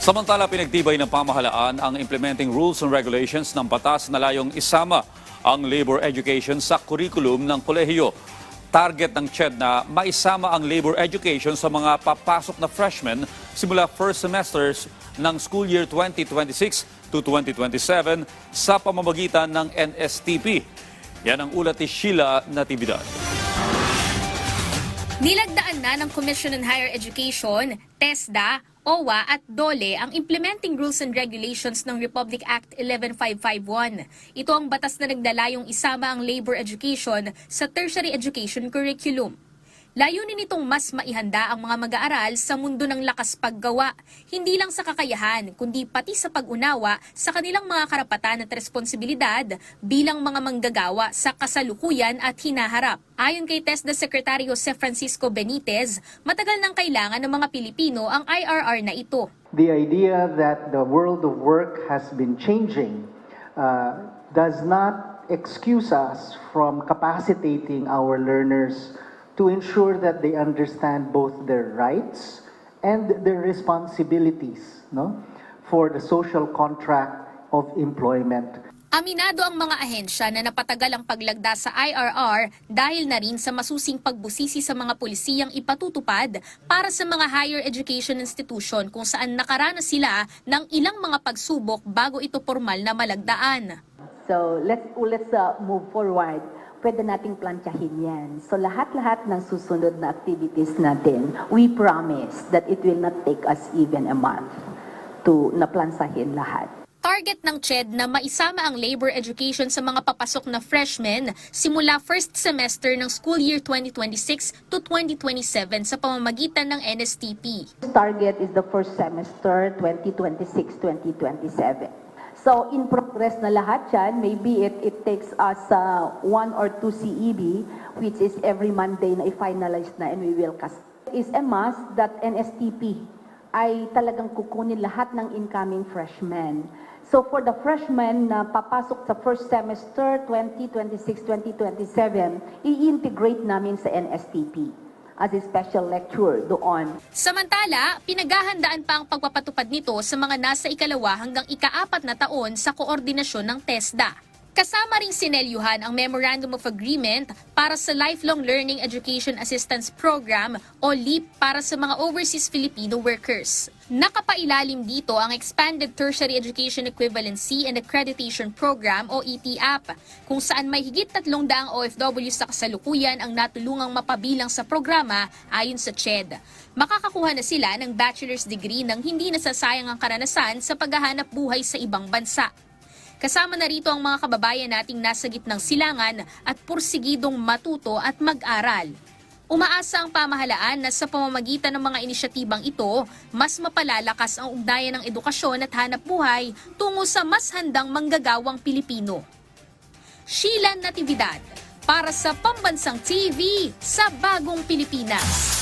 Samantala, pinagtibay ng pamahalaan ang implementing rules and regulations ng batas na layong isama ang labor education sa curriculum ng kolehiyo. Target ng CHED na maisama ang labor education sa mga papasok na freshmen simula first semesters ng school year 2026 to 2027 sa pamamagitan ng NSTP. Yan ang ulat ni Sheila Natividad. Nilagdaan na ng Commission on Higher Education, TESDA, OWA at DOLE ang Implementing Rules and Regulations ng Republic Act 11551. Ito ang batas na nagdalayong isama ang labor education sa tertiary education curriculum. Layunin nitong mas maihanda ang mga mag-aaral sa mundo ng lakas paggawa, hindi lang sa kakayahan, kundi pati sa pag-unawa sa kanilang mga karapatan at responsibilidad bilang mga manggagawa sa kasalukuyan at hinaharap. Ayon kay TESDA Secretary Jose Francisco Benitez, matagal nang kailangan ng mga Pilipino ang IRR na ito. The idea that the world of work has been changing does not excuse us from capacitating our learners to ensure that they understand both their rights and their responsibilities, for the social contract of employment. Aminado ang mga ahensya na napatagal ang paglagda sa IRR dahil na rin sa masusing pagbusisi sa mga pulisiyang ipatutupad para sa mga higher education institution kung saan nakaranas sila ng ilang mga pagsubok bago ito formal na malagdaan. So let's move forward. Pwede nating plantsahin yan. So lahat-lahat ng susunod na activities natin, we promise that it will not take us even a month to naplansahin lahat. Target ng CHED na maisama ang labor education sa mga papasok na freshmen simula first semester ng school year 2026 to 2027 sa pamamagitan ng NSTP. Target is the first semester 2026-2027. So in progress na lahat yan, maybe it takes us 1 or 2 CEB, which is every Monday na i-finalize na and we will cast. It is a must that NSTP ay talagang kukunin lahat ng incoming freshmen. So for the freshmen na papasok sa first semester 2026-2027, i-integrate namin sa NSTP as a special lecturer doon. Samantala, pinaghahandaan pa ang pagpapatupad nito sa mga nasa ikalawa hanggang ika-4 na taon sa koordinasyon ng TESDA. Kasama ring sinelyuhan ang Memorandum of Agreement para sa Lifelong Learning Education Assistance Program o LEAP para sa mga overseas Filipino workers. Nakapailalim dito ang Expanded Tertiary Education Equivalency and Accreditation Program o ETAP, kung saan may higit 300 OFW sa kasalukuyan ang natulungang mapabilang sa programa ayon sa CHED. Makakakuha na sila ng bachelor's degree nang hindi nasasayang ang karanasan sa paghahanap buhay sa ibang bansa. Kasama na rito ang mga kababayan nating nasa gitnang silangan at pursigidong matuto at mag-aral. Umaasa ang pamahalaan na sa pamamagitan ng mga inisyatibang ito, mas mapalalakas ang ugnayan ng edukasyon at hanap buhay tungo sa mas handang manggagawang Pilipino. Sheila Natividad, para sa Pambansang TV sa Bagong Pilipinas.